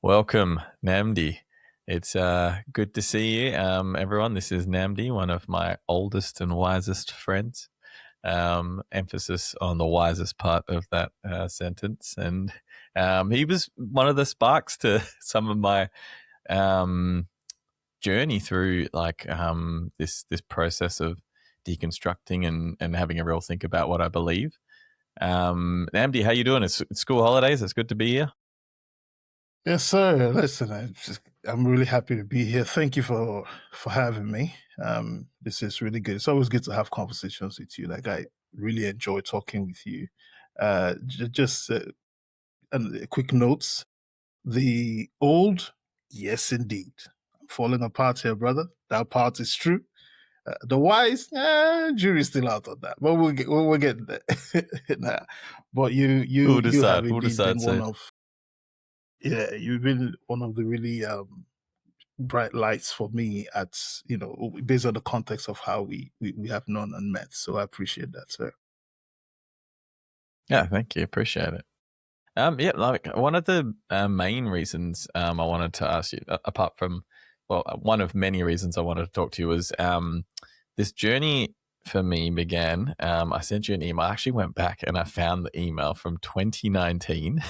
Welcome, Nnamdi. It's good to see you, everyone. This is Nnamdi, one of my oldest and wisest friends. Emphasis on the wisest part of that sentence. And he was one of the sparks to some of my um, journey through this process of deconstructing and having a real think about what I believe. Nnamdi, how you doing? It's school holidays. It's good to be here. Yes, sir. Listen, I'm really happy to be here. Thank you for having me. This is really good. It's always good to have conversations with you. Like I really enjoy talking with you. Just quick notes. The old, yes, indeed. I'm falling apart here, brother. That part is true. The wise, jury's still out on that, but we'll get there. Nah. But you have We'll indeed decide been one soon. of you've been one of the really bright lights for me at based on the context of how we have known and met. So I appreciate that, sir. Yeah, thank you. Appreciate it. Yeah, like one of the main reasons I wanted to ask you, apart from, well, one of many reasons I wanted to talk to you was this journey for me began. I sent you an email. I actually went back and I found the email from 2019.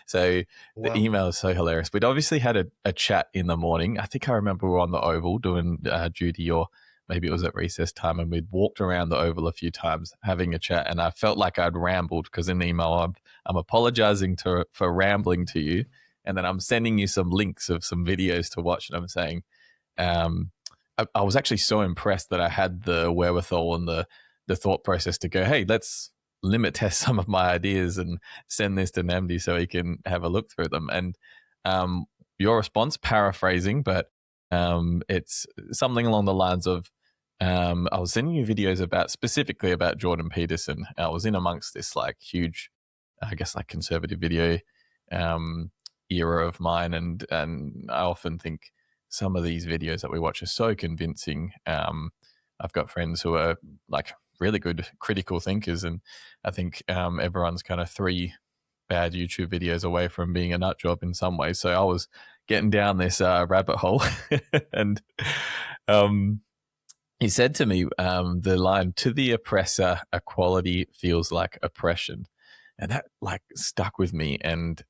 So the Wow. email is so hilarious. We'd obviously had a chat in the morning. I think I remember we were on the Oval doing duty, or maybe it was at recess time, and we'd walked around the Oval a few times having a chat. And I felt like I'd rambled because in the email I'm apologizing for rambling to you, and then I'm sending you some links of some videos to watch, and I'm saying, um, I was actually so impressed that I had the wherewithal and the thought process to go, hey, let's limit test some of my ideas and send this to Nnamdi so he can have a look through them. And your response, paraphrasing, but it's something along the lines of, I was sending you videos specifically about Jordan Peterson. I was in amongst this like huge, I guess, like conservative video um, era of mine, and I often think some of these videos that we watch are so convincing. I've got friends who are like really good critical thinkers, and I think everyone's kind of three bad YouTube videos away from being a nut job in some ways. So I was getting down this rabbit hole, and um, he said to me the line, "To the oppressor, equality feels like oppression," and that like stuck with me. And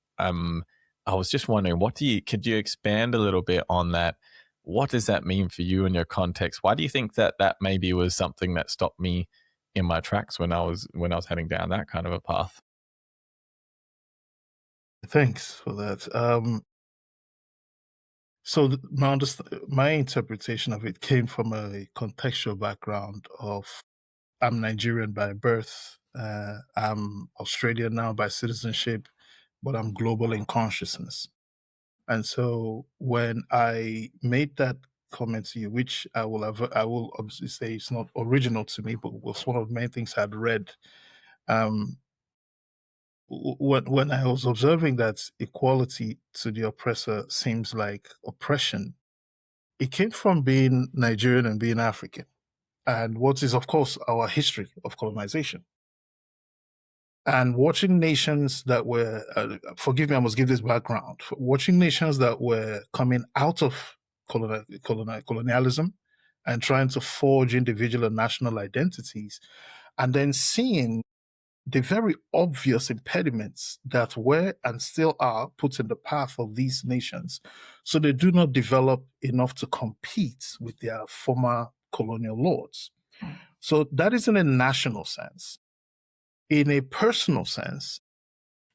I was just wondering, could you expand a little bit on that? What does that mean for you in your context? Why do you think that maybe was something that stopped me in my tracks when I was heading down that kind of a path? Thanks for that. So my interpretation of it came from a contextual background of I'm Nigerian by birth. I'm Australian now by citizenship, but I'm global in consciousness. And so when I made that comment to you, which I will obviously say it's not original to me, but was one of the main things I'd read. Um, when I was observing that equality to the oppressor seems like oppression, it came from being Nigerian and being African, and what is, of course, our history of colonization. And watching nations that were, forgive me, I must give this background, watching nations that were coming out of colonialism and trying to forge individual and national identities, and then seeing the very obvious impediments that were and still are put in the path of these nations so they do not develop enough to compete with their former colonial lords. So that is in a national sense. In a personal sense,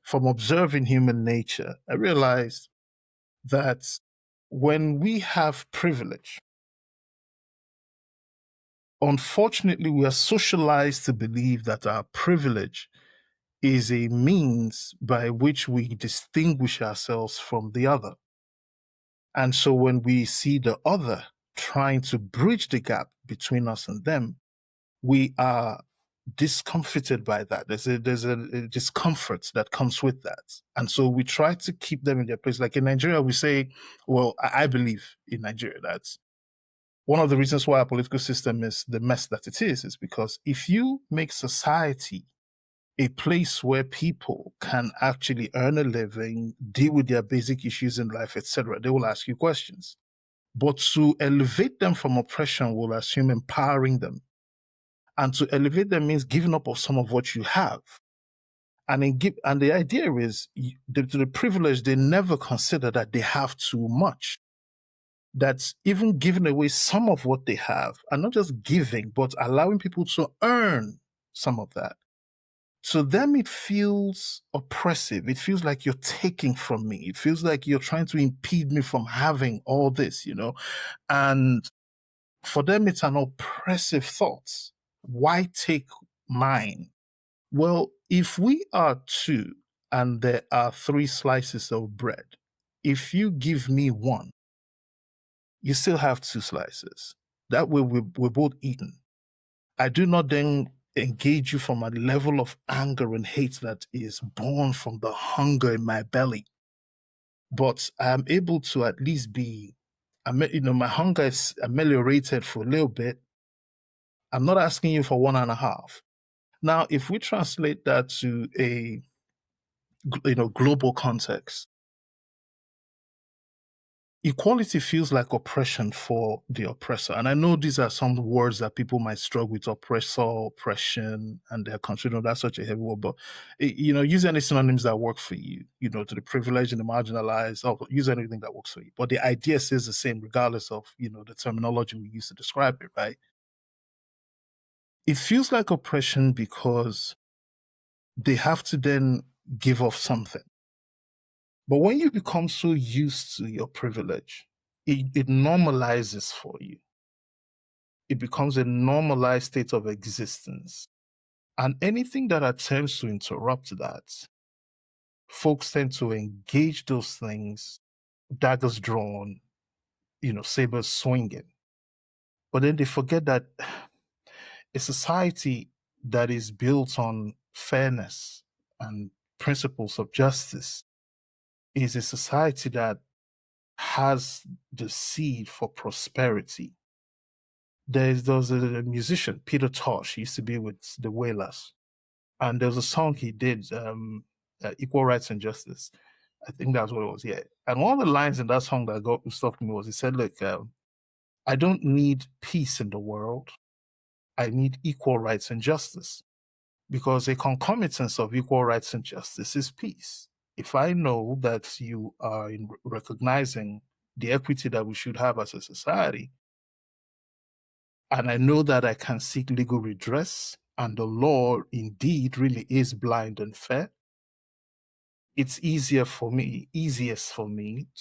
from observing human nature, I realized that when we have privilege, unfortunately, we are socialized to believe that our privilege is a means by which we distinguish ourselves from the other. And so when we see the other trying to bridge the gap between us and them, we are discomfited by that. There's a discomfort that comes with that. And so we try to keep them in their place. Like in Nigeria, we say, well, I believe in Nigeria that one of the reasons why our political system is the mess that it is because if you make society a place where people can actually earn a living, deal with their basic issues in life, etc. They will ask you questions. But to elevate them from oppression will assume empowering them. And to elevate them means giving up of some of what you have. And the idea is to the privileged, they never consider that they have too much. That's even giving away some of what they have, and not just giving, but allowing people to earn some of that. To them, it feels oppressive. It feels like you're taking from me. It feels like you're trying to impede me from having all this, And for them, it's an oppressive thought. Why take mine? Well, if we are two and there are 3 slices of bread, if you give me one, you still have 2 slices. That way, we're both eaten. I do not then engage you from a level of anger and hate that is born from the hunger in my belly. But I am able to at least my hunger is ameliorated for a little bit. I'm not asking you for 1.5. Now, if we translate that to a global context, equality feels like oppression for the oppressor. And I know these are some words that people might struggle with: oppressor, oppression, and they're considering that's such a heavy word. But, use any synonyms that work for you, to the privileged and the marginalized, or use anything that works for you. But the idea stays the same regardless of, the terminology we use to describe it, right? It feels like oppression because they have to then give off something. But when you become so used to your privilege, it normalizes for you. It becomes a normalized state of existence. And anything that attempts to interrupt that, folks tend to engage those things, daggers drawn, sabers swinging. But then they forget that a society that is built on fairness and principles of justice is a society that has the seed for prosperity. There was a musician, Peter Tosh, he used to be with the Wailers. And there was a song he did, Equal Rights and Justice. I think that's what it was, yeah. And one of the lines in that song that got stuck to me was, he said, look, I don't need peace in the world. I need equal rights and justice. Because a concomitance of equal rights and justice is peace. If I know that you are recognizing the equity that we should have as a society, and I know that I can seek legal redress, and the law indeed really is blind and fair, it's easiest for me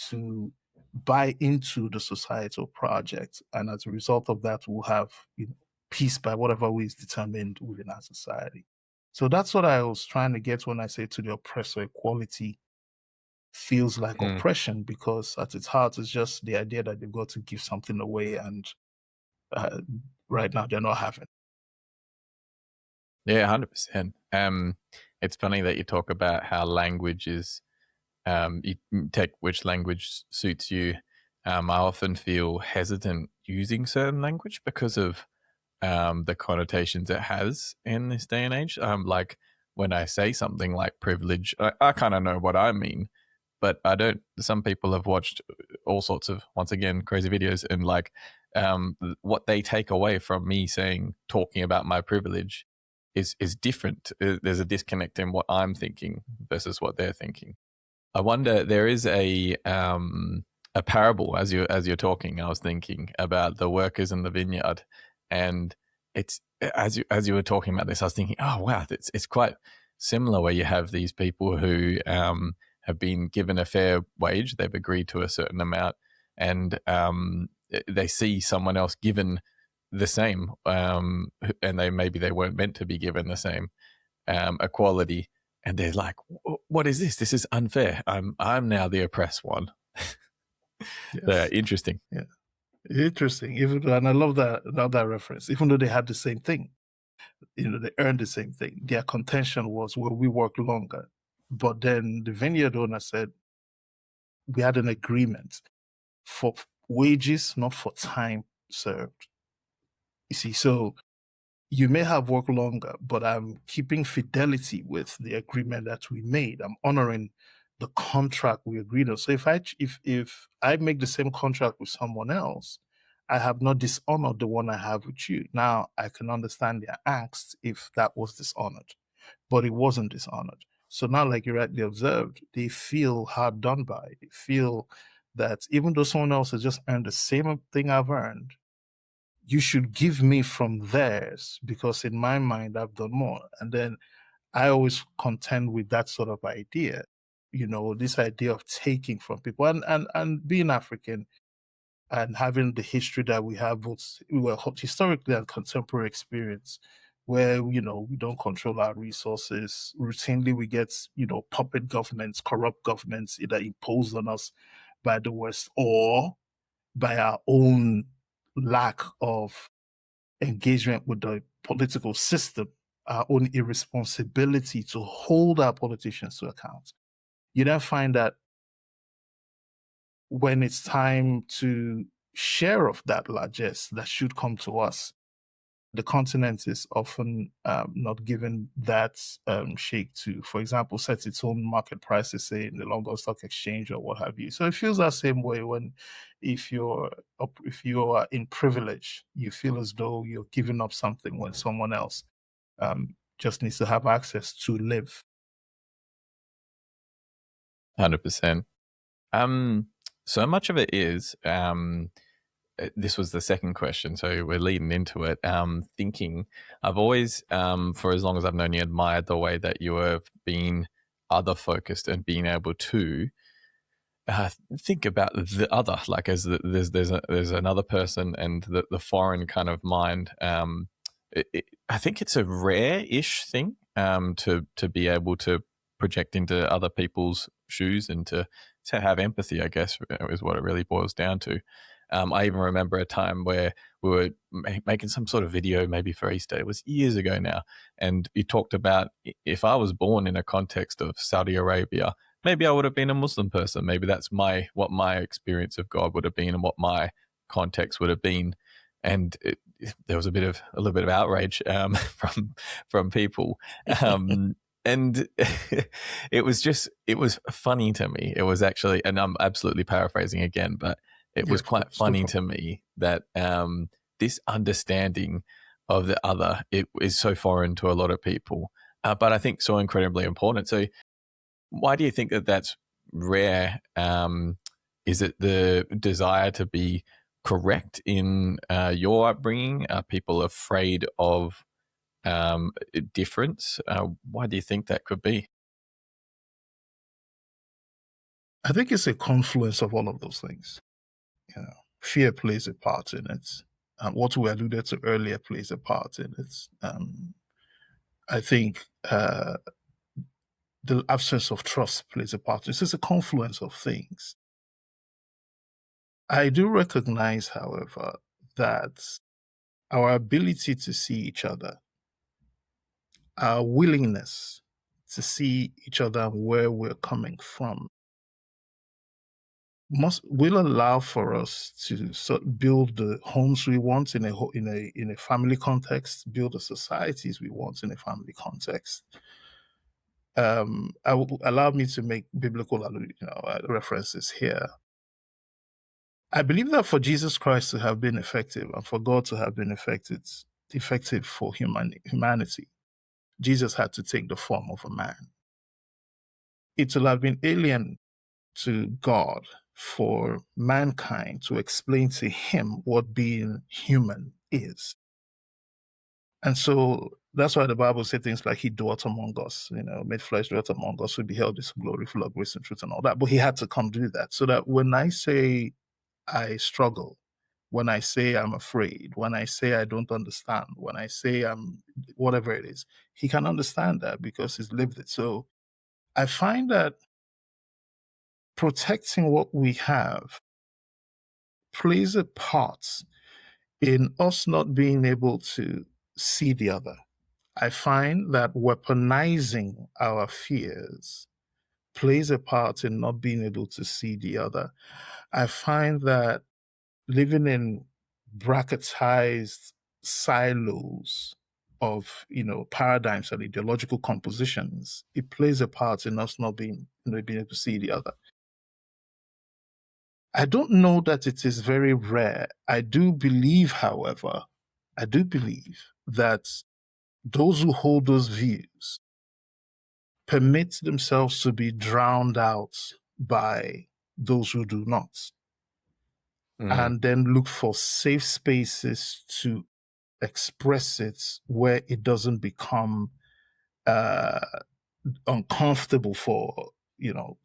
to buy into the societal project. And as a result of that, we'll have peace by whatever way is determined within our society. So that's what I was trying to get when I say to the oppressor, equality feels like oppression, because at its heart, it's just the idea that they've got to give something away, and right now they're not having. Yeah, 100%. It's funny that you talk about how language is, you take which language suits you. I often feel hesitant using certain language because of the connotations it has in this day and age. Like when I say something like privilege, I kind of know what I mean, but I don't. Some people have watched all sorts of, once again, crazy videos, and like what they take away from me talking about my privilege is different. There's a disconnect in what I'm thinking versus what they're thinking. I wonder, there is a parable as you're talking. I was thinking about the workers in the vineyard, and it's as you were talking about this, I was thinking, oh wow, it's quite similar, where you have these people who have been given a fair wage, they've agreed to a certain amount, and they see someone else given the same, and they weren't meant to be given the same equality, and they're like, what is this? This is unfair. I'm now the oppressed one. Yes. Interesting. Yeah. Interesting. And I love that reference. Even though they had the same thing, they earned the same thing. Their contention was, well, we work longer. But then the vineyard owner said, we had an agreement for wages, not for time served. You see, so you may have worked longer, but I'm keeping fidelity with the agreement that we made. I'm honoring the contract we agreed on. So if I make the same contract with someone else, I have not dishonored the one I have with you. Now I can understand their angst if that was dishonored, but it wasn't dishonored. So now, like you rightly observed, they feel hard done by. They feel that even though someone else has just earned the same thing I've earned, you should give me from theirs because in my mind I've done more. And then I always contend with that sort of idea, this idea of taking from people and being African and having the history that we have, both well, historically and contemporary experience, where we don't control our resources. Routinely we get, puppet governments, corrupt governments either imposed on us by the West or by our own lack of engagement with the political system, our own irresponsibility to hold our politicians to account. You then find that when it's time to share of that largesse that should come to us, the continent is often not given that shake to, for example, set its own market prices, say in the London Stock Exchange or what have you. So it feels that same way when, if you're in privilege, you feel as though you're giving up something when someone else just needs to have access to live. 100%. So much of it is this was the second question, so we're leading into it. Thinking, I've always, for as long as I've known you, admired the way that you have been other focused and being able to think about the other, like as there's another person and the foreign kind of mind. I think it's a rare-ish thing to be able to project into other people's shoes and to have empathy, I guess, is what it really boils down to. I even remember a time where we were making some sort of video, maybe for Easter. It was years ago now. And you talked about if I was born in a context of Saudi Arabia, maybe I would have been a Muslim person. Maybe that's what my experience of God would have been and what my context would have been. And there was a little bit of outrage from people. And it was funny to me. It was actually, and I'm absolutely paraphrasing again, but it was quite funny to me that this understanding of the other, it is so foreign to a lot of people, but I think so incredibly important. So why do you think that that's rare? Is it the desire to be correct in your upbringing? Are people afraid of difference? Why do you think that could be? I think it's a confluence of all of those things. Fear plays a part in it. What we alluded to earlier plays a part in it. I think the absence of trust plays a part. This is a confluence of things. I do recognize, however, that our ability to see each other, our willingness to see each other and where we're coming from, will allow for us to build the homes we want in a family context, build the societies we want in a family context. I will allow me to make biblical references here. I believe that for Jesus Christ to have been effective and for God to have been effective for humanity, Jesus had to take the form of a man. It will have been alien to God for mankind to explain to him what being human is. And so that's why the Bible says things like he dwelt among us, made flesh dwelt among us, we beheld his glory full of grace and truth and all that. But he had to come do that so that when I say I struggle, when I say I'm afraid, when I say I don't understand, when I say I'm whatever it is, he can understand that because he's lived it. So I find that protecting what we have plays a part in us not being able to see the other. I find that weaponizing our fears plays a part in not being able to see the other. I find that living in bracketized silos of paradigms and ideological compositions, it plays a part in us not being being able to see the other. I don't know that it is very rare. I do believe, however, that those who hold those views permit themselves to be drowned out by those who do not, and then look for safe spaces to express it where it doesn't become uncomfortable for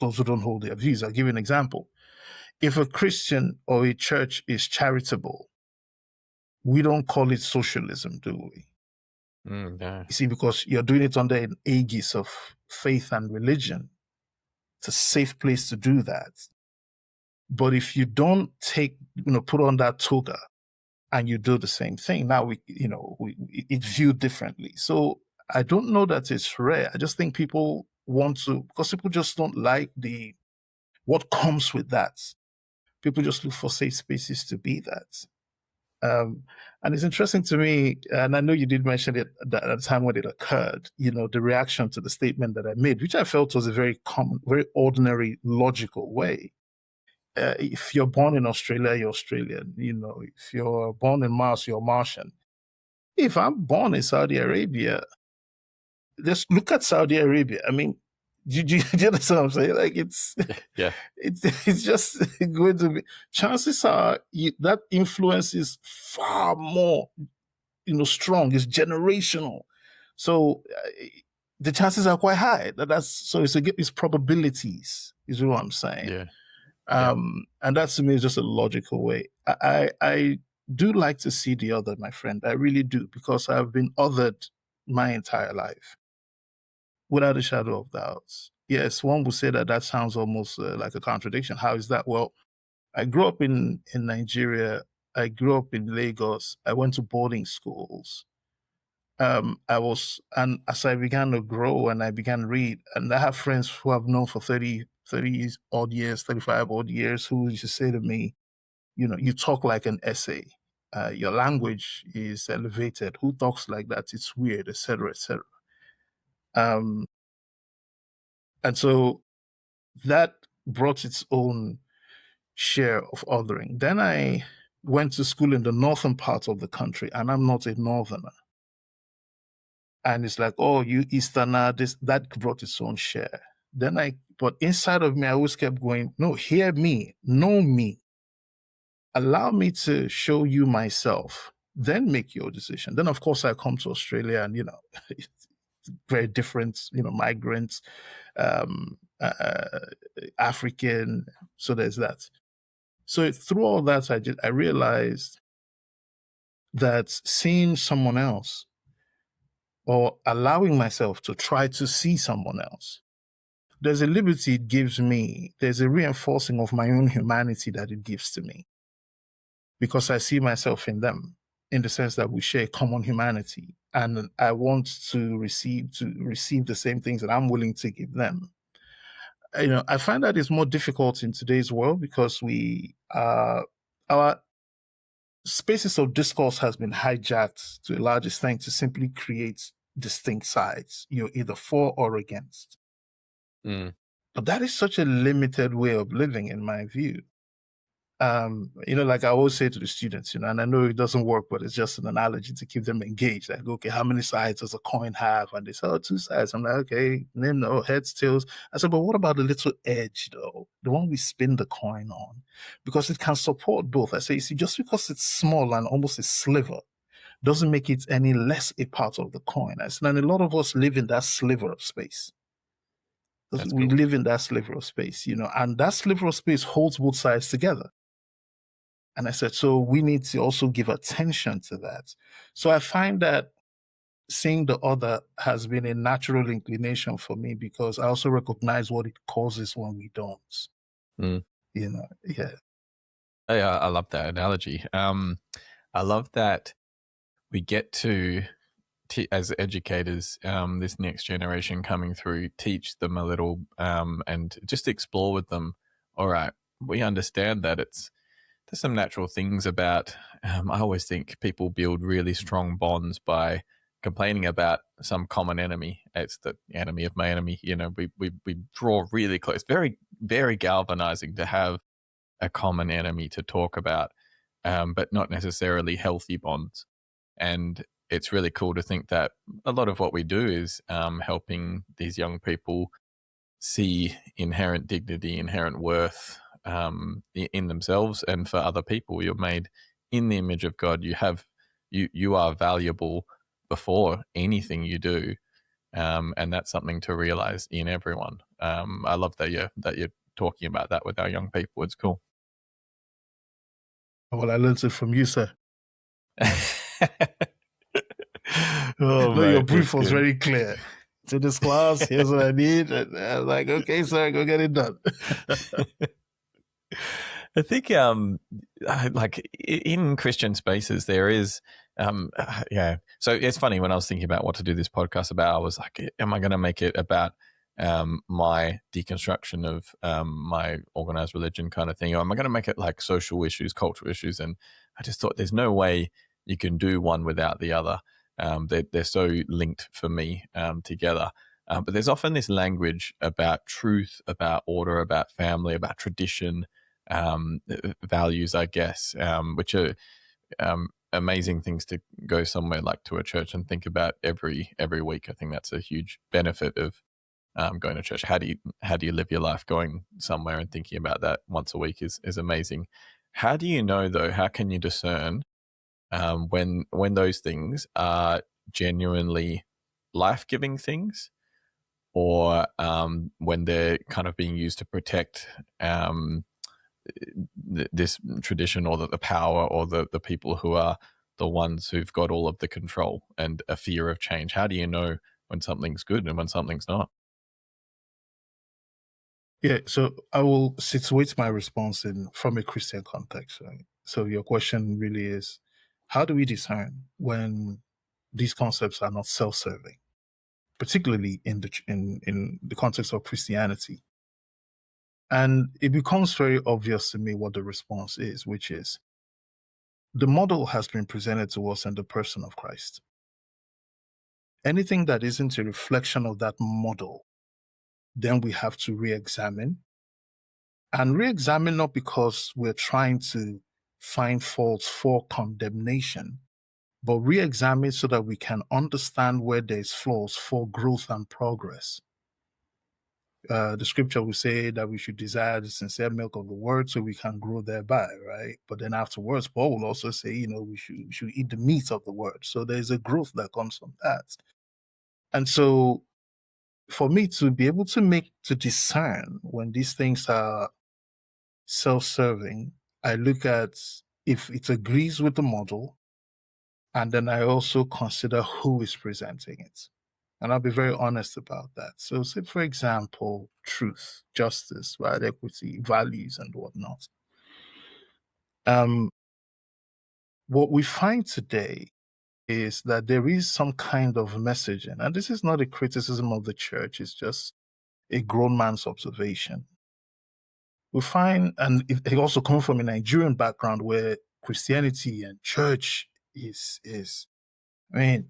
those who don't hold their views. I'll give you an example. If a Christian or a church is charitable, we don't call it socialism, do we? No. You see, because you're doing it under an aegis of faith and religion. It's a safe place to do that. But if you don't put on that toga and you do the same thing, now it's viewed differently. So I don't know that it's rare. I just think people want to, because people just don't like what comes with that. People just look for safe spaces to be that. And it's interesting to me, and I know you did mention it at the time when it occurred, the reaction to the statement that I made, which I felt was a very common, very ordinary, logical way. If you're born in Australia, you're Australian. If you're born in Mars, you're Martian. If I'm born in Saudi Arabia, just look at Saudi Arabia. I mean, do you understand what I'm saying? Like Yeah. it's just going to be. Chances are that influence is far more, strong. It's generational, so the chances are quite high. It's probabilities. Is what I'm saying. Yeah. And that to me is just a logical way. I do like to see the other, my friend. I really do, because I've been othered my entire life, without a shadow of doubt. Yes, one would say that sounds almost like a contradiction. How is that? Well, I grew up in Nigeria. I grew up in Lagos. I went to boarding schools. And as I began to grow and I began to read, and I have friends who I've known for 30 odd years, 35 odd years, who used to say to me, you talk like an essay. Your language is elevated. Who talks like that? It's weird, etc., etc. And so that brought its own share of othering. Then I went to school in the northern part of the country, and I'm not a northerner. And it's like, oh, you Easterner, that brought its own share. But inside of me, I always kept going, no, hear me, know me. Allow me to show you myself, then make your decision. Then, of course, I come to Australia and, it's very different, migrants, African. So there's that. So through all that, I realized that seeing someone else, or allowing myself to try to see someone else, there's a liberty it gives me. There's a reinforcing of my own humanity that it gives to me, because I see myself in them, in the sense that we share common humanity, and I want to receive the same things that I'm willing to give them. I find that it's more difficult in today's world, because our spaces of discourse has been hijacked to a large extent to simply create distinct sides, either for or against. But that is such a limited way of living, in my view. Like I always say to the students, and I know it doesn't work, but it's just an analogy to keep them engaged. Like, okay, how many sides does a coin have? And they say, oh, 2 sides. I'm like, okay, name heads, tails. I said, but what about the little edge, though? The one we spin the coin on? Because it can support both. I say, you see, just because it's small and almost a sliver doesn't make it any less a part of the coin. I said, and a lot of us live in that sliver of space. We live in that sliver of space, and that sliver of space holds both sides together. And I said, so we need to also give attention to that. So I find that seeing the other has been a natural inclination for me, because I also recognize what it causes when we don't. Yeah. Yeah, I love that analogy. I love that we get to, as educators, this next generation coming through, teach them a little and just explore with them. All right, we understand that there's some natural things about, I always think people build really strong bonds by complaining about some common enemy. It's the enemy of my enemy. We draw really close. Very, very galvanizing to have a common enemy to talk about, but not necessarily healthy bonds. And it's really cool to think that a lot of what we do is helping these young people see inherent dignity, inherent worth in themselves and for other people. You're made in the image of God. You are valuable before anything you do, and that's something to realize in everyone. I love that you're talking about that with our young people. It's cool. Well, I learned it from you, sir. Oh, No, your mate, brief that's was good. very clear. To this class, here's what I need. And I'm like, okay, sir, go get it done. I think, like in Christian spaces, there is, yeah. So it's funny when I was thinking about what to do this podcast about. I was like, am I going to make it about my deconstruction of my organized religion kind of thing, or am I going to make it like social issues, cultural issues? And I just thought, there's no way you can do one without the other. They're so linked for me together. But there's often this language about truth, about order, about family, about tradition, values, I guess, which are amazing things to go somewhere like to a church and think about every week. I think that's a huge benefit of going to church. How do you live your life? Going somewhere and thinking about that once a week is amazing. How do you know though? How can you discern when those things are genuinely life-giving things, or when they're kind of being used to protect this tradition, or the power, or the people who are the ones who've got all of the control and a fear of change? How do you know when something's good and when something's not? Yeah, so I will situate my response from a Christian context. Right? So your question really is, how do we discern when these concepts are not self-serving, particularly in the context of Christianity? And it becomes very obvious to me what the response is, which is the model has been presented to us in the person of Christ. Anything that isn't a reflection of that model, then we have to re-examine. And re-examine not because we're trying to find faults for condemnation, but re-examine so that we can understand where there's flaws for growth and progress. The scripture will say that we should desire the sincere milk of the word so we can grow thereby, right? But then afterwards, Paul will also say, we should eat the meat of the word. So there's a growth that comes from that. And so for me to be able to discern when these things are self-serving, I look at if it agrees with the model, and then I also consider who is presenting it. And I'll be very honest about that. So say, for example, truth, justice, right, equity, values, and whatnot. What we find today is that there is some kind of messaging, and this is not a criticism of the church, it's just a grown man's observation. We find, and it also comes from a Nigerian background where Christianity and church is I mean,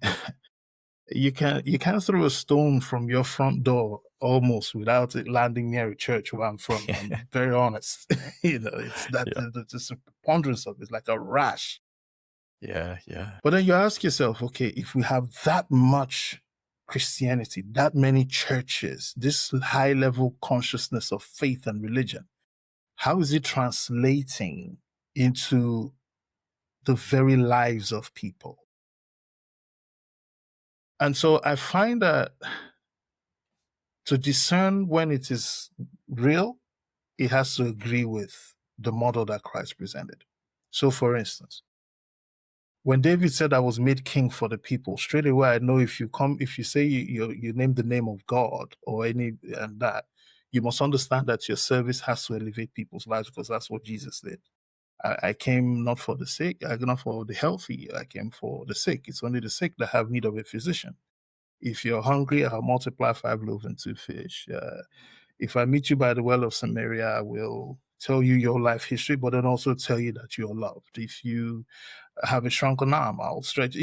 you can't throw a stone from your front door almost without it landing near a church where I'm from. I'm very honest. It's that Yeah. the preponderance of it's like a rash. Yeah. But then you ask yourself, okay, if we have that much Christianity, that many churches, this high level consciousness of faith and religion, how is it translating into the very lives of people? And so I find that to discern when it is real, it has to agree with the model that Christ presented. So for instance, when David said, I was made king for the people, straight away I know if you say you name the name of God or any and that, you must understand that your service has to elevate people's lives, because that's what Jesus did. I came not for the sick, not for the healthy, I came for the sick. It's only the sick that have need of a physician. If you're hungry, I'll multiply 5 loaves and 2 fish. If I meet you by the well of Samaria, I will tell you your life history, but then also tell you that you're loved. If you have a shrunken arm, I'll stretch,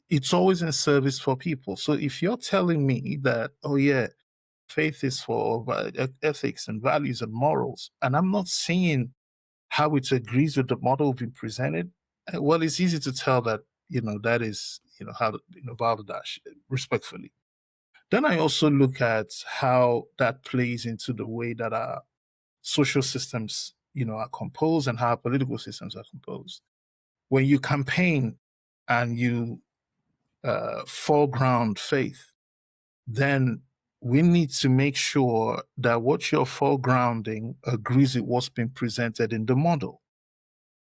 it's always in service for people. So if you're telling me that, oh yeah, faith is for ethics and values and morals, and I'm not seeing how it agrees with the model being presented, well, it's easy to tell that, that is, how to, balderdash, respectfully. Then I also look at how that plays into the way that our social systems, are composed, and how our political systems are composed. When you campaign and you foreground faith, then we need to make sure that what you're foregrounding agrees with what's been presented in the model.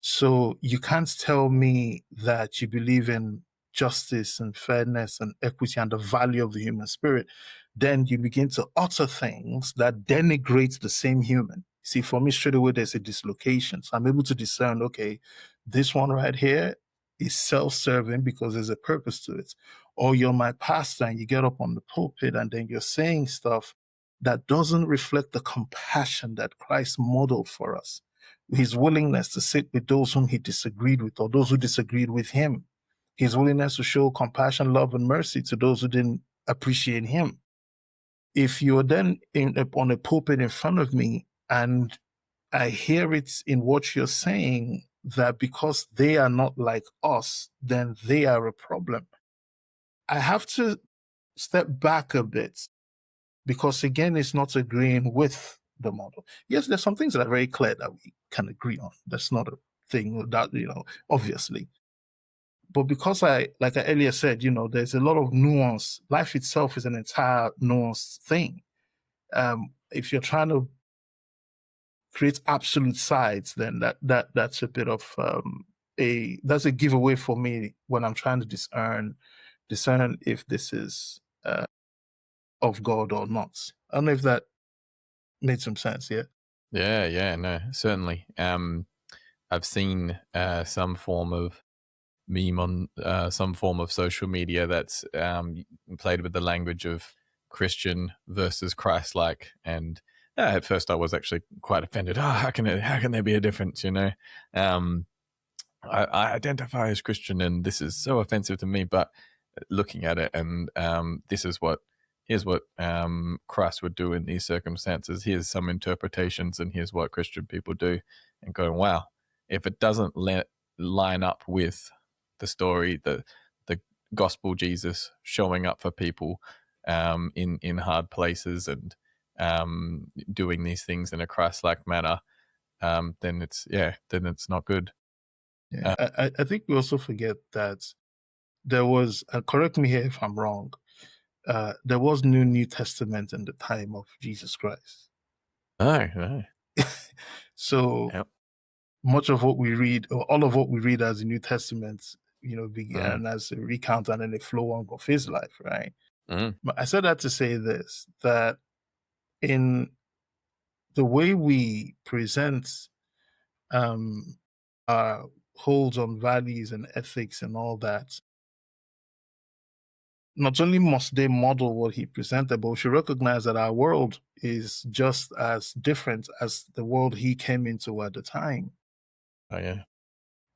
So you can't tell me that you believe in justice and fairness and equity and the value of the human spirit. Then you begin to utter things that denigrate the same human. See, for me, straight away, there's a dislocation. So I'm able to discern, okay, this one right here is self-serving because there's a purpose to it. Or you're my pastor and you get up on the pulpit and then you're saying stuff that doesn't reflect the compassion that Christ modeled for us, his willingness to sit with those whom he disagreed with or those who disagreed with him, his willingness to show compassion, love, and mercy to those who didn't appreciate him. If you're then on a pulpit in front of me and I hear it in what you're saying that because they are not like us, then they are a problem, I have to step back a bit, because again, it's not agreeing with the model. Yes, there's some things that are very clear that we can agree on. That's not a thing that, obviously. But because like I earlier said, there's a lot of nuance. Life itself is an entire nuanced thing. If you're trying to create absolute sides, then that's a bit of that's a giveaway for me when I'm trying to discern if this is of God or not. I don't know if that made some sense. Yeah. Yeah, no, certainly. I've seen some form of meme on some form of social media that's played with the language of Christian versus Christ-like, and at first I was actually quite offended. Oh, how can there be a difference? I identify as Christian, and this is so offensive to me. But looking at it, and here's what Christ would do in these circumstances. Here's some interpretations, and here's what Christian people do, and going, wow, if it doesn't line up with the story, the gospel Jesus showing up for people in hard places and doing these things in a Christ-like manner, then it's not good. Yeah, I think we also forget that there was, correct me here if I'm wrong, there was no New Testament in the time of Jesus Christ. No. So Yep. much of what we read, or all of what we read as the New Testament, began as a recount and then a flow on of his life, right? But I said that to say this, that in the way we present our holds on values and ethics and all that, not only must they model what he presented, but we should recognize that our world is just as different as the world he came into at the time. Oh yeah.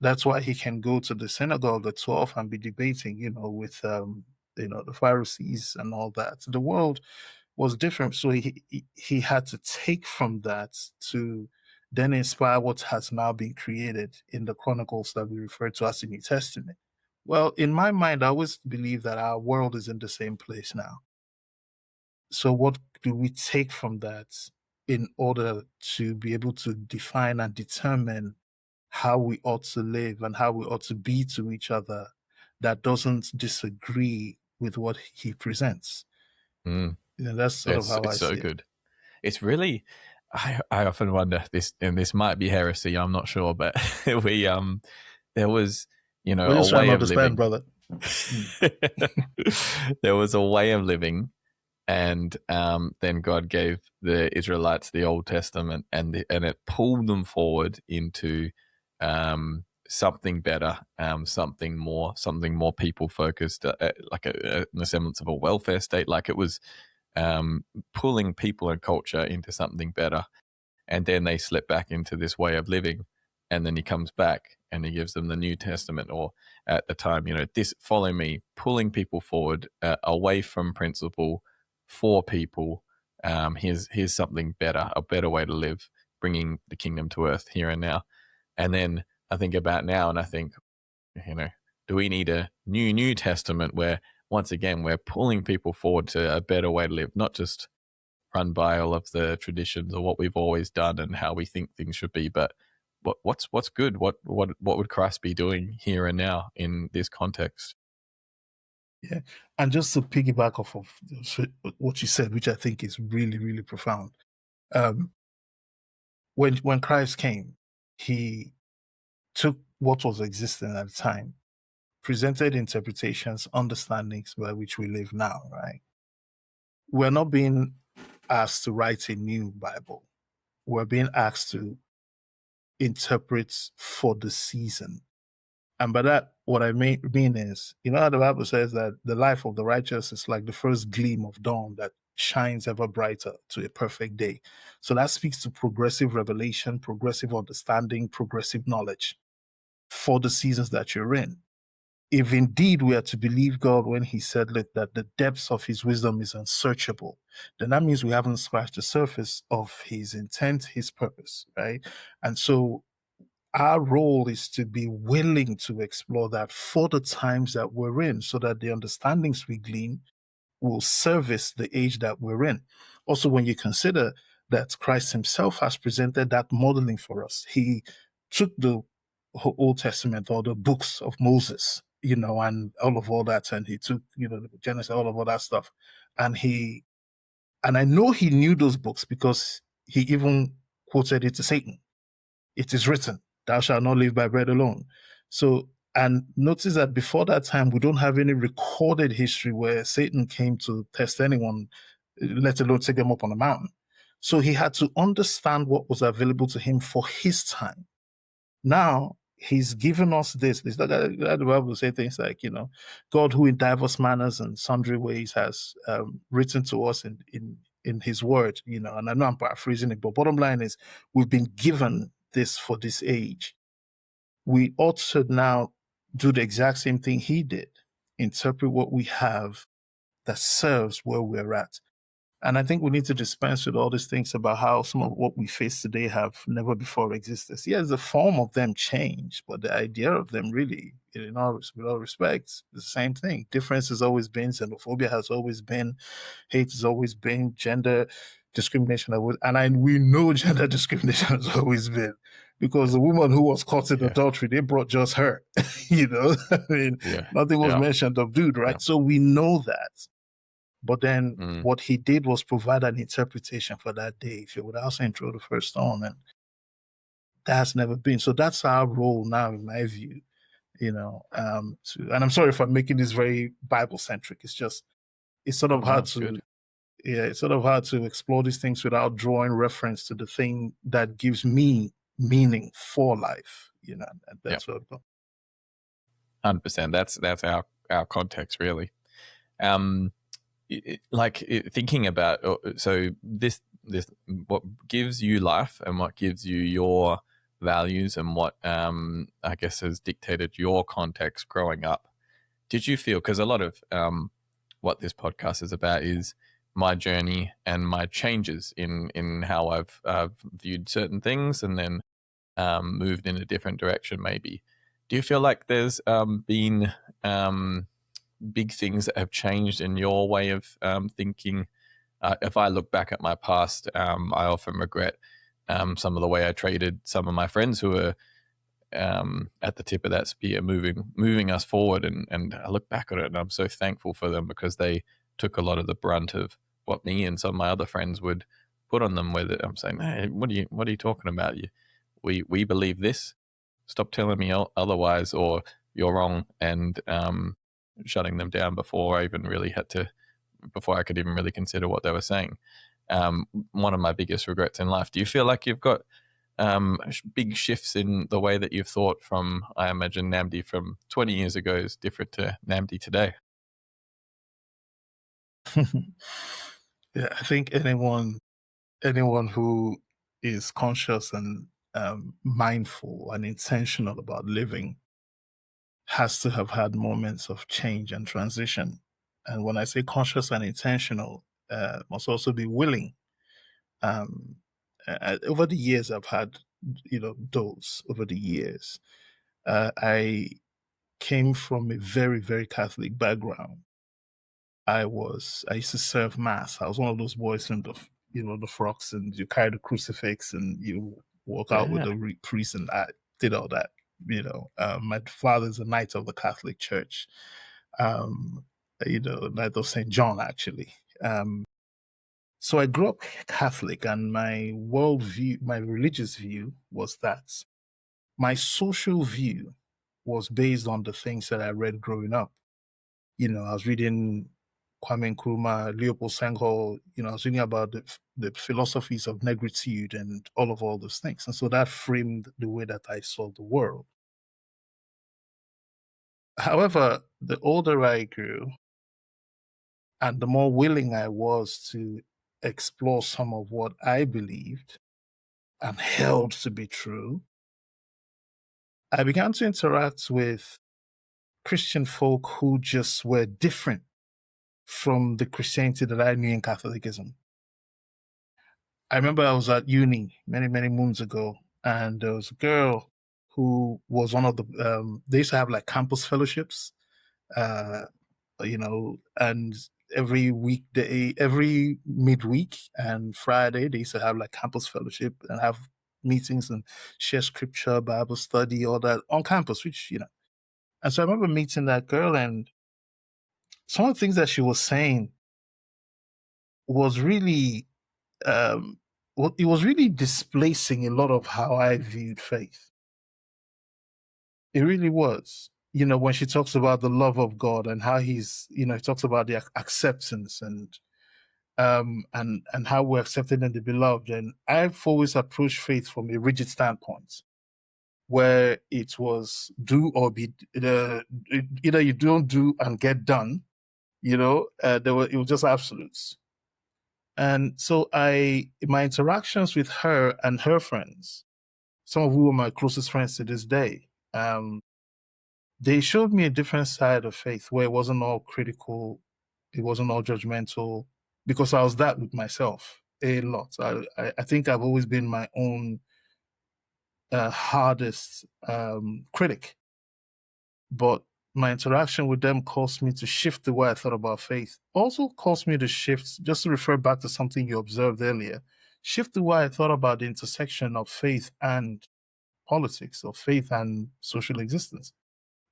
That's why he can go to the synagogue at 12 and be debating, with the Pharisees and all that. The world was different, so he had to take from that to then inspire what has now been created in the chronicles that we refer to as the New Testament. Well, in my mind, I always believe that our world is in the same place now. So what do we take from that in order to be able to define and determine how we ought to live and how we ought to be to each other that doesn't disagree with what he presents? That's sort of how I It's so see it. good. It's really, I often wonder this, and this might be heresy, I'm not sure, but we there was We're a just trying way to of understand, living. brother. There was a way of living, and then God gave the Israelites the Old Testament, and it pulled them forward into something better, something more people focused, like a semblance of a welfare state. Like it was pulling people and culture into something better, and then they slip back into this way of living, and then he comes back and he gives them the New Testament, or at the time, this follow me, pulling people forward, away from principle, for people. Here's something better, a better way to live, bringing the kingdom to earth here and now. And then I think about now, and I think, you know, do we need a New Testament where once again we're pulling people forward to a better way to live, not just run by all of the traditions or what we've always done and how we think things should be, but what's good? What would Christ be doing here and now in this context? Yeah. And just to piggyback off of what you said, which I think is really, really profound. Um, when Christ came, he took what was existing at the time, presented interpretations, understandings by which we live now, right? We're not being asked to write a new Bible. We're being asked to interpret for the season. And by that, what I mean is, how the Bible says that the life of the righteous is like the first gleam of dawn that shines ever brighter to a perfect day. So that speaks to progressive revelation, progressive understanding, progressive knowledge for the seasons that you're in. If indeed we are to believe God when he said that the depths of his wisdom is unsearchable, then that means we haven't scratched the surface of his intent, his purpose, right? And so our role is to be willing to explore that for the times that we're in, so that the understandings we glean will service the age that we're in. Also, when you consider that Christ himself has presented that modeling for us, he took the Old Testament or the books of Moses, and all that, and he took, the Genesis, all that stuff, and I know he knew those books because he even quoted it to Satan. It is written, thou shalt not live by bread alone. So, and notice that before that time, we don't have any recorded history where Satan came to test anyone, let alone take them up on a mountain. So he had to understand what was available to him for his time. Now he's given us this. This the Bible say things like, God who in diverse manners and sundry ways has written to us in his word, and I know I'm paraphrasing it, but bottom line is we've been given this for this age. We ought to now do the exact same thing he did, interpret what we have that serves where we're at. And I think we need to dispense with all these things about how some of what we face today have never before existed. Yes, the form of them changed, but the idea of them really, with all respect, the same thing. Difference has always been, xenophobia has always been, hate has always been, gender discrimination, we know gender discrimination has always been, because the woman who was caught in adultery, they brought just her. I mean, nothing was mentioned of dude, right? So we know that. But then what he did was provide an interpretation for that day. If you would also throw the first stone, and that's never been. So that's our role now, in my view. And I'm sorry if I'm making this very Bible centric. It's sort of hard to, it's sort of hard to explore these things without drawing reference to the thing that gives me meaning for life. And that's what I've got. 100%. That's our context, really. Thinking about, so this what gives you life and what gives you your values and what I guess has dictated your context growing up. Did you feel, because a lot of what this podcast is about is my journey and my changes in how I've viewed certain things and then moved in a different direction maybe. Do you feel like there's been big things that have changed in your way of thinking? If I look back at my past, I often regret some of the way I treated some of my friends who were at the tip of that spear, moving us forward. And I look back at it and I'm so thankful for them, because they took a lot of the brunt of what me and some of my other friends would put on them. Where I'm saying, hey, what are you talking about? We believe this. Stop telling me otherwise, or you're wrong. And shutting them down before I could even really consider what they were saying. One of my biggest regrets in life. Do you feel like you've got big shifts in the way that you've thought from, I imagine, Nnamdi from 20 years ago is different to Nnamdi today? Yeah, I think anyone who is conscious and mindful and intentional about living has to have had moments of change and transition. And when I say conscious and intentional, must also be willing. Um, Over the years, I've had, those over the years. I came from a very, very Catholic background. I used to serve mass. I was one of those boys in the frocks, and you carry the crucifix and you walk out with Yeah. the priest, and I did all that. My father's a knight of the Catholic Church, um, Knight of St. John, actually. So I grew up Catholic, and my worldview, my religious view was that. My social view was based on the things that I read growing up. I was reading Kwame Nkrumah, Leopold Senghor. I was reading about the philosophies of negritude and all those things. And so that framed the way that I saw the world. However, the older I grew and the more willing I was to explore some of what I believed and held to be true, I began to interact with Christian folk who just were different from the Christianity that I knew in Catholicism. I remember I was at uni many, many moons ago, and there was a girl who was one of they used to have like campus fellowships, uh, and every midweek and Friday, they used to have like campus fellowship and have meetings and share scripture, Bible study, all that on campus, And so I remember meeting that girl, and some of the things that she was saying was really it was really displacing a lot of how I viewed faith. It really was. When she talks about the love of God and how he talks about the acceptance and how we're accepted in the beloved. And I've always approached faith from a rigid standpoint, where it was do or be either you don't do and get done. It was just absolutes. And so my interactions with her and her friends, some of who are my closest friends to this day, they showed me a different side of faith where it wasn't all critical, it wasn't all judgmental, because I was that with myself a lot. I think I've always been my own hardest critic, but my interaction with them caused me to shift the way I thought about faith. Also caused me to shift, just to refer back to something you observed earlier, shift the way I thought about the intersection of faith and politics, of faith and social existence,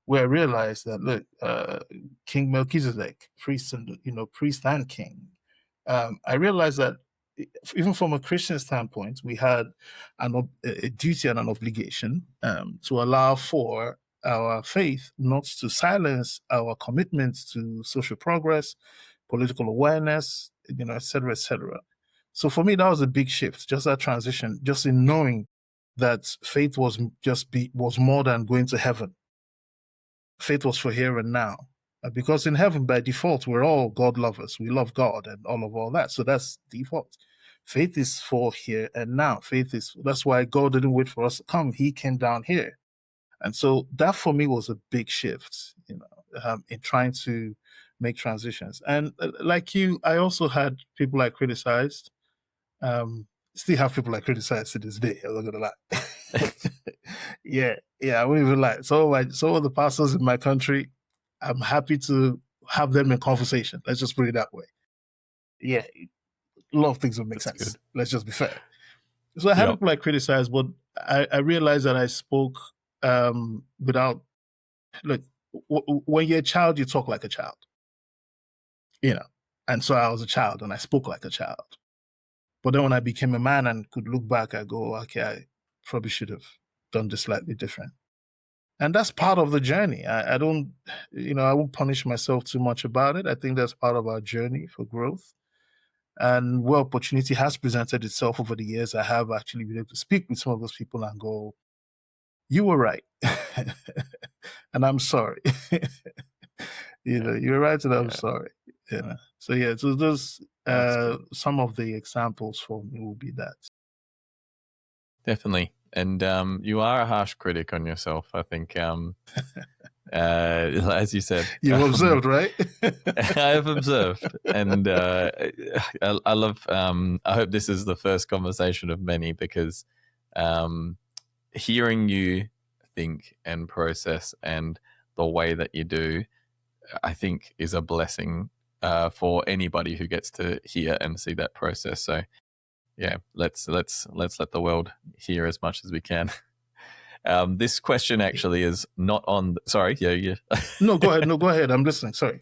where I realized that, look, King Melchizedek, priest and king. I realized that even from a Christian standpoint, we had a duty and an obligation to allow for our faith not to silence our commitment to social progress, political awareness, et cetera, et cetera. So for me, that was a big shift, just that transition, just in knowing that faith was more than going to heaven. Faith was for here and now. Because in heaven, by default, we're all God lovers. We love God and all that. So that's default. Faith is for here and now. That's why God didn't wait for us to come. He came down here. And so that for me was a big shift, in trying to make transitions. And like you, I also had people I criticized. Still have people I criticize to this day. I'm not gonna lie. Yeah, I won't even lie. Some of the pastors in my country, I'm happy to have them in conversation. Let's just put it that way. Yeah, a lot of things would make That's sense. good. Let's just be fair. So I had Yep. people I criticized, but I realized that I spoke without, look, when you're a child, you talk like a child, and so I was a child and I spoke like a child. But then when I became a man and could look back, I go, okay, I probably should have done this slightly different. And that's part of the journey. I don't, I won't punish myself too much about it. I think that's part of our journey for growth. And where opportunity has presented itself over the years, I have actually been able to speak with some of those people and go, you were right. And I'm sorry. Yeah. You're right and I'm Yeah. sorry. So yeah, so those Oh, that's good. some of the examples for me will be that. Definitely. And you are a harsh critic on yourself. I think, as you said, You've observed, right? I have observed, and I love. I hope this is the first conversation of many, because hearing you think and process and the way that you do, I think, is a blessing for anybody who gets to hear and see that process. So yeah, let's let the world hear as much as we can. This question actually is not on. Sorry, yeah. No, go ahead. No, go ahead. I'm listening. Sorry.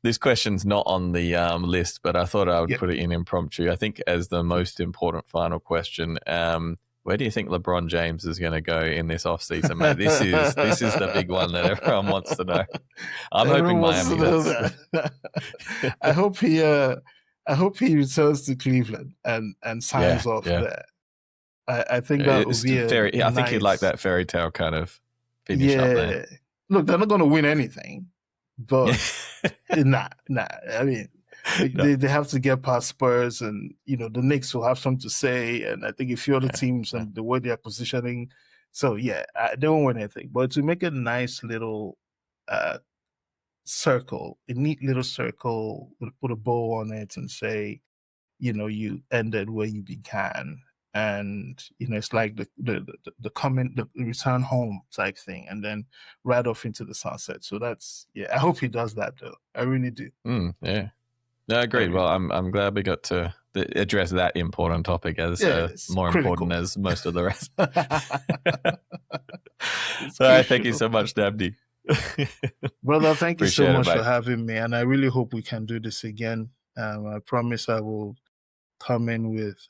This question's not on the list, but I thought I would Yeah. put it in impromptu. I think as the most important final question, where do you think LeBron James is going to go in this offseason, mate? This is the big one that everyone wants to know. I'm hoping Miami. I hope he returns to Cleveland and signs off there. I think that would be I think he'd like that fairy tale kind of finish up there. Look, they're not going to win anything, but nah. I mean, they have to get past Spurs, and the Knicks will have something to say, and I think a few other teams and the way they are positioning. So yeah, they won't win anything, but to make a nice little circle, a neat little circle, put a bow on it, and say, you ended where you began. And it's like the return home type thing, and then right off into the sunset. So I hope he does that, though. I really do. Yeah, no, agreed. Well, I'm glad we got to address that important topic as more critical. Important as most of the rest. All right, thank you so much, Nnamdi. Brother, thank you so much for having me, and I really hope we can do this again. I promise I will come in with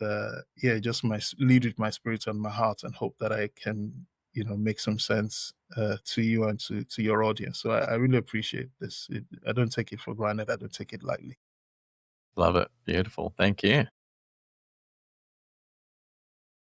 just lead with my spirit and my heart, and hope that I can make some sense to you and to your audience. So I really appreciate this. I don't take it for granted. I don't take it lightly. Love it. Beautiful. Thank you.